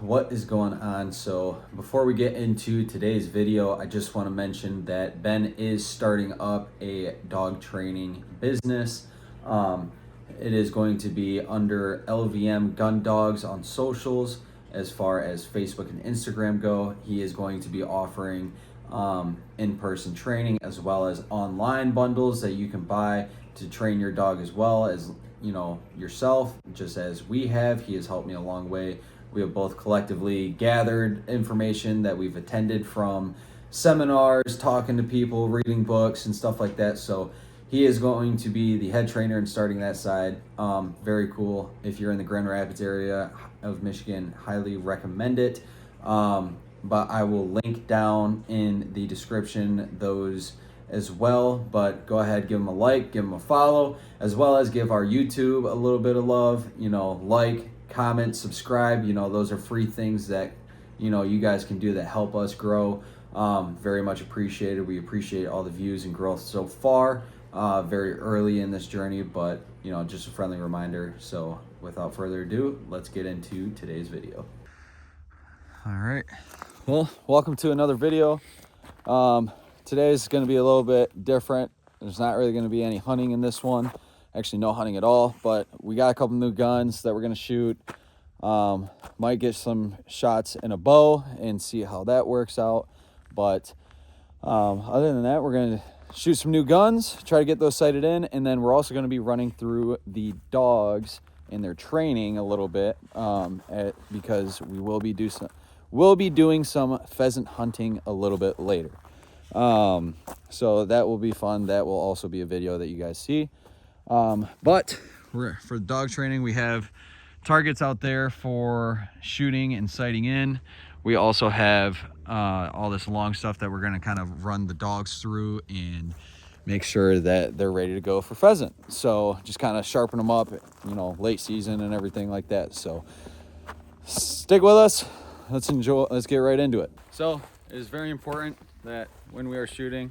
what is going on? So before we get into today's video, I just want to mention that Ben is starting up a dog training business. It is going to be under LVM Gun Dogs on socials. As far as Facebook and Instagram go, he is going to be offering in-person training as well as online bundles that you can buy to train your dog as well as yourself, just as we have. He has helped me a long way. We have both collectively gathered information that we've attended from seminars, talking to people, reading books and stuff like that. So he is going to be the head trainer and starting that side. Very cool. If you're in the Grand Rapids area of Michigan, highly recommend it. But I will link down in the description those as well. But go ahead, give them a like, give them a follow, as well as give our YouTube a little bit of love. Like, comment, subscribe. Those are free things that you guys can do that help us grow. Very much appreciated. We appreciate all the views and growth so far. Very early in this journey, but just a friendly reminder. So without further ado, let's get into today's video. All right, well, welcome to another video. Today is going to be a little bit different. There's not really going to be any hunting in this one. Actually, no hunting at all, but we got a couple new guns that we're going to shoot. Might get some shots in a bow and see how that works out. But other than that, we're going to shoot some new guns, try to get those sighted in, and then we're also going to be running through the dogs and their training a little bit because we will be doing some pheasant hunting a little bit later. So that will be fun. That will also be a video that you guys see. But for dog training, we have targets out there for shooting and sighting in. We also have all this long stuff that we're going to kind of run the dogs through and make sure that they're ready to go for pheasant. So just kind of sharpen them up, late season and everything like that. So stick with us. Let's get right into it. So it is very important that when we are shooting,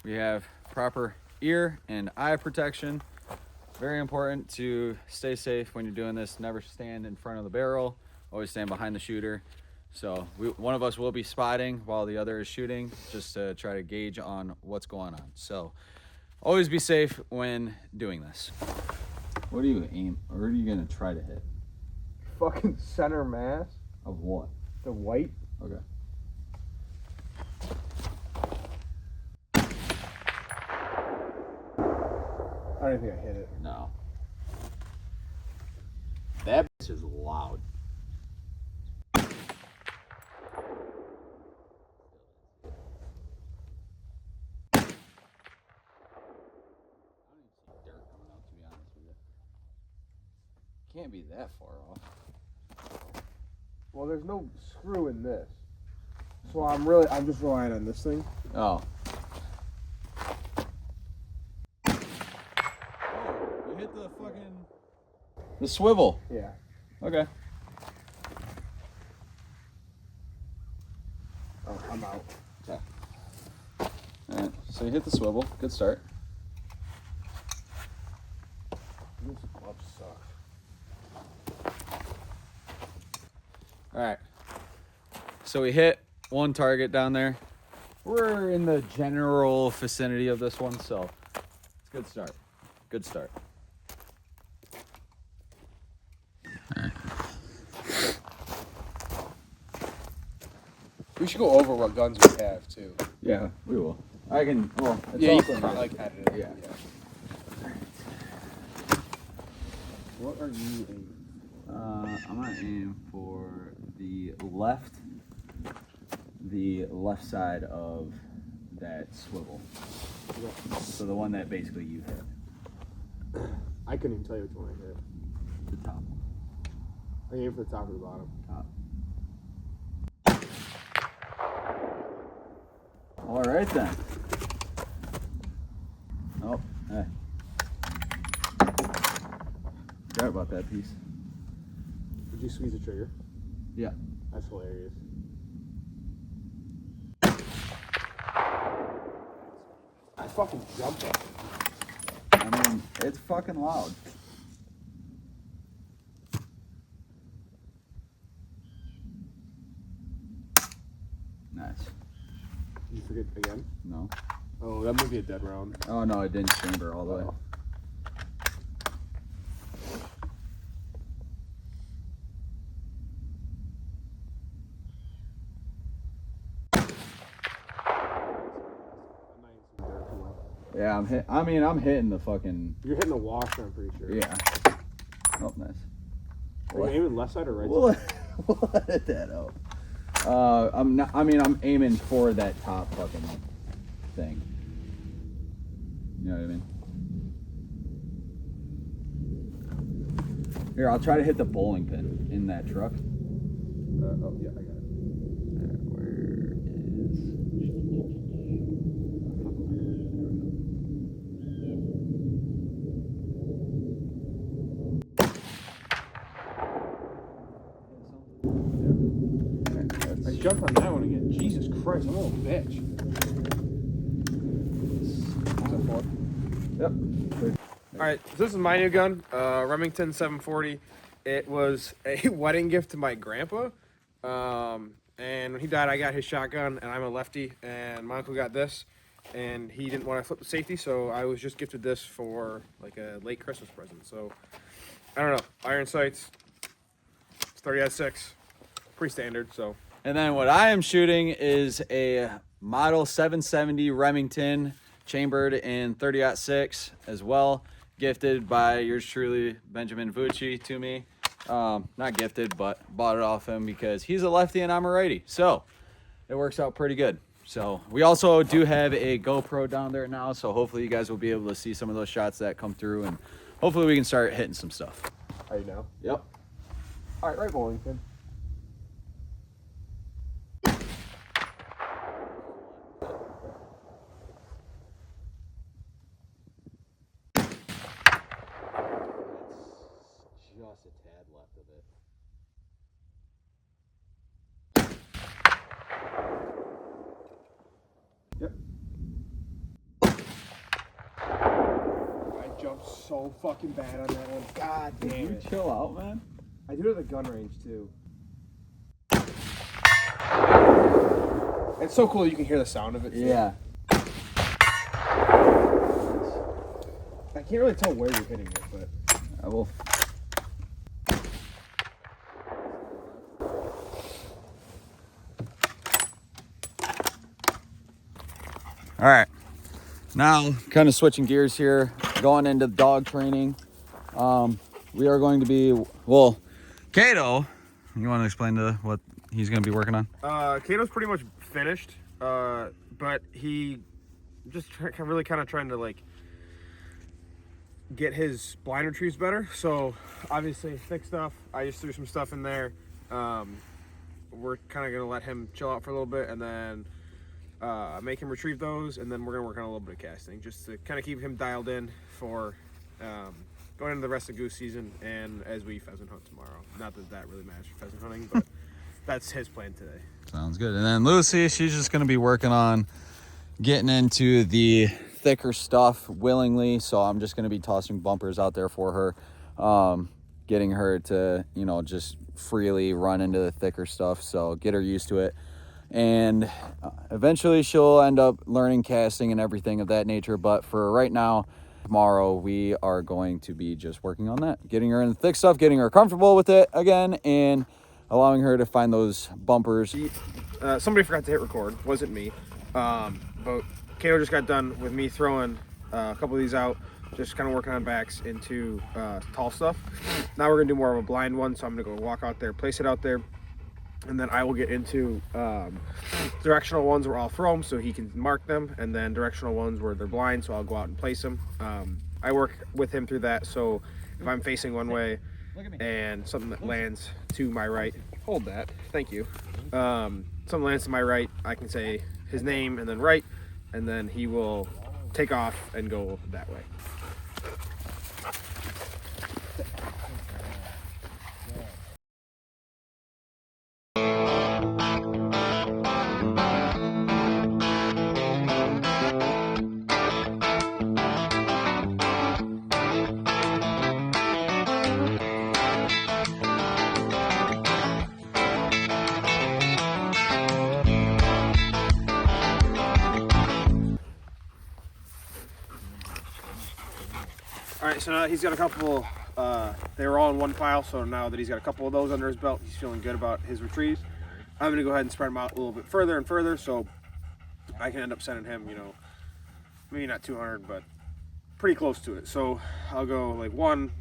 we have proper ear and eye protection. Very important to stay safe when you're doing this. Never stand in front of the barrel. Always stand behind the shooter. So one of us will be spotting while the other is shooting, just to try to gauge on what's going on. So always be safe when doing this. What do you aim, or are you gonna try to hit? Fucking center mass. Of what? The white. Okay. I don't think I hit it. No. That bitch is loud. Can't be that far off. Well, there's no screw in this, so I'm just relying on this thing. Oh. You hit the fucking... the swivel. Yeah. Okay. Oh, I'm out. Okay. Alright, so you hit the swivel. Good start. This glove sucks. Alright. So we hit one target down there. We're in the general vicinity of this one, so it's a good start. Good start. Alright. We should go over what guns we have too. Yeah, we will. I can, well, it's Yeah, you also can not- like edit it. Yeah. What are you aiming? I'm gonna aim for the left side of that swivel. So the one that basically you hit. I couldn't even tell you which one I hit. The top. I aim for the top or the bottom. Top. All right then. Oh, hey. Forgot about that piece. Did you squeeze the trigger? Yeah. That's hilarious. I fucking jumped up. I mean, it's fucking loud. You forget again? No. Oh, that might be a dead round. Oh no, it didn't chamber all the way. Yeah, I'm hitting the fucking. You're hitting the washer, I'm pretty sure. Yeah. Oh, nice. Are you aiming left side or right side? We'll edit that out. I'm aiming for that top fucking thing. You know what I mean? Here, I'll try to hit the bowling pin in that truck. Oh, yeah, I got it. Where is... I jumped on that one again. Jesus Christ, I'm a little bitch. Is that 4? Yep. Alright, so this is my new gun, Remington 740. It was a wedding gift to my grandpa. And when he died, I got his shotgun, and I'm a lefty, and my uncle got this, and he didn't want to flip the safety, so I was just gifted this for like a late Christmas present. So, I don't know, iron sights, it's 30-6, pretty standard, so. And then what I am shooting is a Model 770 Remington, chambered in 30-6 as well, gifted by yours truly, Benjamin Vucci, to me. Not gifted, but bought it off him because he's a lefty and I'm a righty. So it works out pretty good. So we also do have a GoPro down there now. So hopefully you guys will be able to see some of those shots that come through, and hopefully we can start hitting some stuff. Are you now? Yep. All right, right bowling pin. Just a tad left of it. Yep. I jumped so fucking bad on that one. God damn You it. chill out, man. I do it at the gun range too. It's so cool you can hear the sound of it too. Yeah. I can't really tell where you're hitting it, but I will. All right, now kind of switching gears here, going into dog training. We are going to be, well, Kato, you want to explain to what he's going to be working on? Kato's pretty much finished, but he just really kind of trying to like get his blind retrieves better. So obviously thick stuff, I just threw some stuff in there. We're kind of going to let him chill out for a little bit and then make him retrieve those, and then we're going to work on a little bit of casting just to kind of keep him dialed in for going into the rest of goose season and as we pheasant hunt tomorrow. Not that that really matters for pheasant hunting, but that's his plan today. Sounds good. And then Lucy, she's just going to be working on getting into the thicker stuff willingly. So I'm just going to be tossing bumpers out there for her, getting her to, you know, just freely run into the thicker stuff. So get her used to it. And eventually she'll end up learning casting and everything of that nature. But for right now, tomorrow, we are going to be just working on that, getting her in the thick stuff, getting her comfortable with it again, and allowing her to find those bumpers. Somebody forgot to hit record. Wasn't me. But Kato just got done with me throwing a couple of these out, just kind of working on backs into tall stuff. Now we're going to do more of a blind one, so I'm going to go walk out there, place it out there, and then I will get into directional ones where I'll throw them so he can mark them, and then directional ones where they're blind, so I'll go out and place them. I work with him through that, so if I'm facing one way and something that lands to my right, hold that, thank you. Something lands to my right, I can say his name and then right, and then he will take off and go that way. so now he's got a couple, they were all in one pile, so now that he's got a couple of those under his belt, he's feeling good about his retrieves. I'm going to go ahead and spread them out a little bit further and further, so I can end up sending him, you know, maybe not 200, but pretty close to it. So I'll go like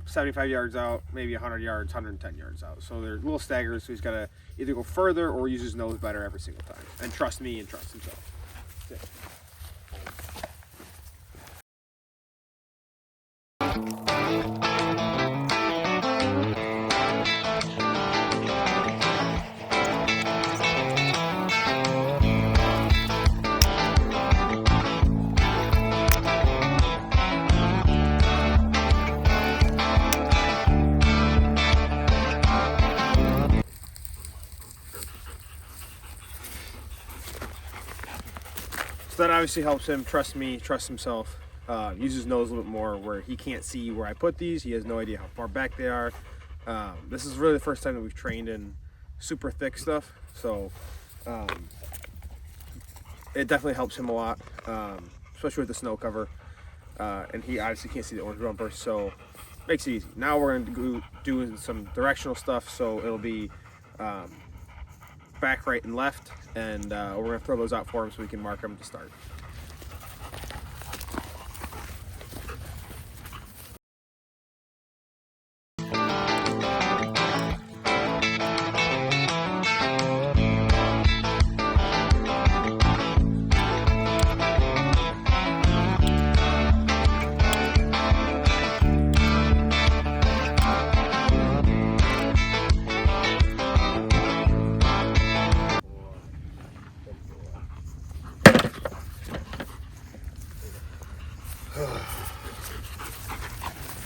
75 yards out, maybe 100 yards, 110 yards out. So they're little staggers, so he's got to either go further or use his nose better every single time. And trust me and trust himself. That's it. So that obviously helps him trust me, trust himself, use his nose a little bit more where he can't see where I put these. He has no idea how far back they are. This is really the first time that we've trained in super thick stuff. So it definitely helps him a lot, especially with the snow cover. And he obviously can't see the orange bumper, so makes it easy. Now we're going to go doing some directional stuff, so it'll be back, right, and left, and we're going to throw those out for him so we can mark them to start.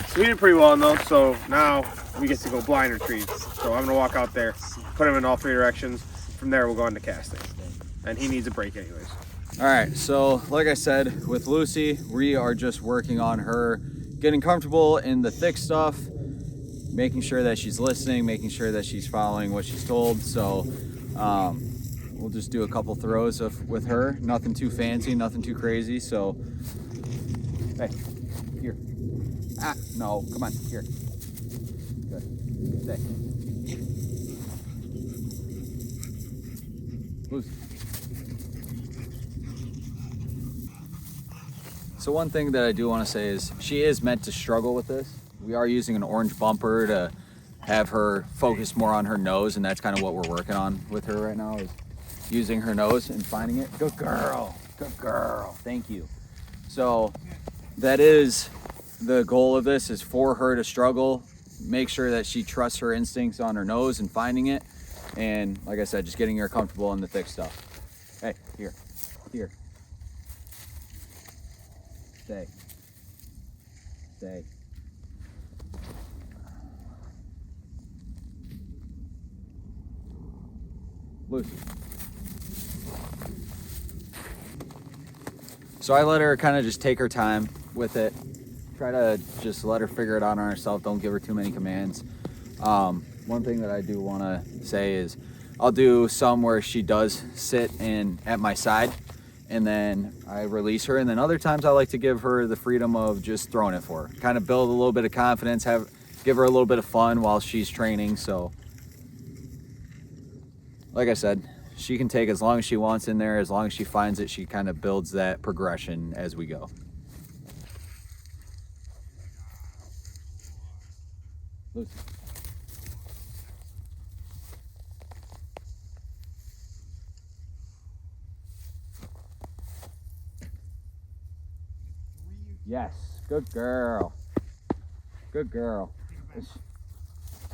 So we did pretty well on those, so now we get to go blind retrieve. So I'm gonna walk out there, put him in all three directions. From there, we'll go into casting. And he needs a break anyways. All right, so like I said, with Lucy, we are just working on her getting comfortable in the thick stuff, making sure that she's listening, making sure that she's following what she's told. So we'll just do a couple throws with her. Nothing too fancy, nothing too crazy. So, hey, here. Ah, no, come on, here. Good, stay. Lucy. So one thing that I do want to say is she is meant to struggle with this. We are using an orange bumper to have her focus more on her nose, and that's kind of what we're working on with her right now, is using her nose and finding it. Good girl, thank you. So that is the goal of this, is for her to struggle, make sure that she trusts her instincts on her nose and finding it. And like I said, just getting her comfortable in the thick stuff. Hey, here. Stay. Lucy. So I let her kind of just take her time with it. Try to just let her figure it out on herself. Don't give her too many commands. One thing that I do want to say is I'll do some where she does sit at my side, and then I release her. And then other times I like to give her the freedom of just throwing it for her. Kind of build a little bit of confidence, give her a little bit of fun while she's training. So like I said, she can take as long as she wants in there. As long as she finds it, she kind of builds that progression as we go. Lucy. Yes, good girl.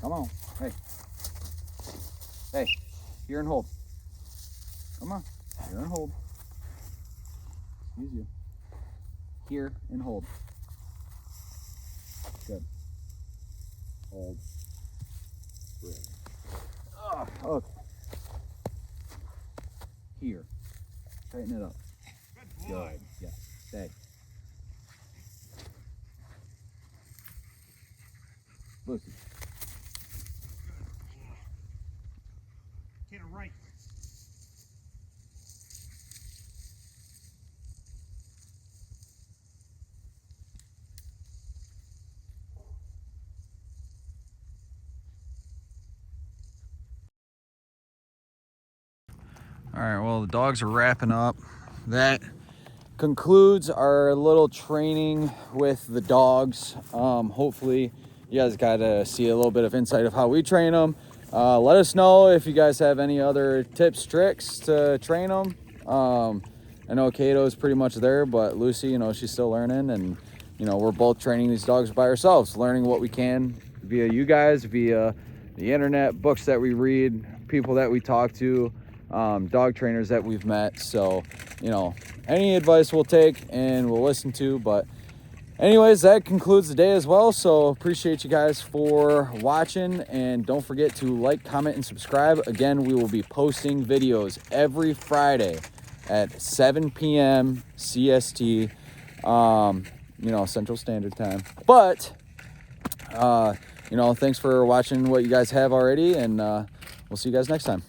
Come on, hey, here and hold. Come on, here and hold. Excuse you. Here and hold. Good. Hold. Good. Okay. Here. Tighten it up. Good. Yes. Stay. Lucy. Get it right. All right, well, the dogs are wrapping up. That concludes our little training with the dogs. Hopefully you guys got to see a little bit of insight of how we train them. Let us know if you guys have any other tips, tricks to train them. I know Kato's pretty much there, but Lucy, you know, she's still learning, and you know, we're both training these dogs by ourselves, learning what we can via you guys, via the internet, books that we read, people that we talk to, dog trainers that we've met. So, you know, any advice we'll take and we'll listen to. But anyways, that concludes the day as well. So appreciate you guys for watching, and don't forget to like, comment, and subscribe. Again, we will be posting videos every Friday at 7 p.m. CST, you know, Central Standard Time. But, you know, thanks for watching what you guys have already, and we'll see you guys next time.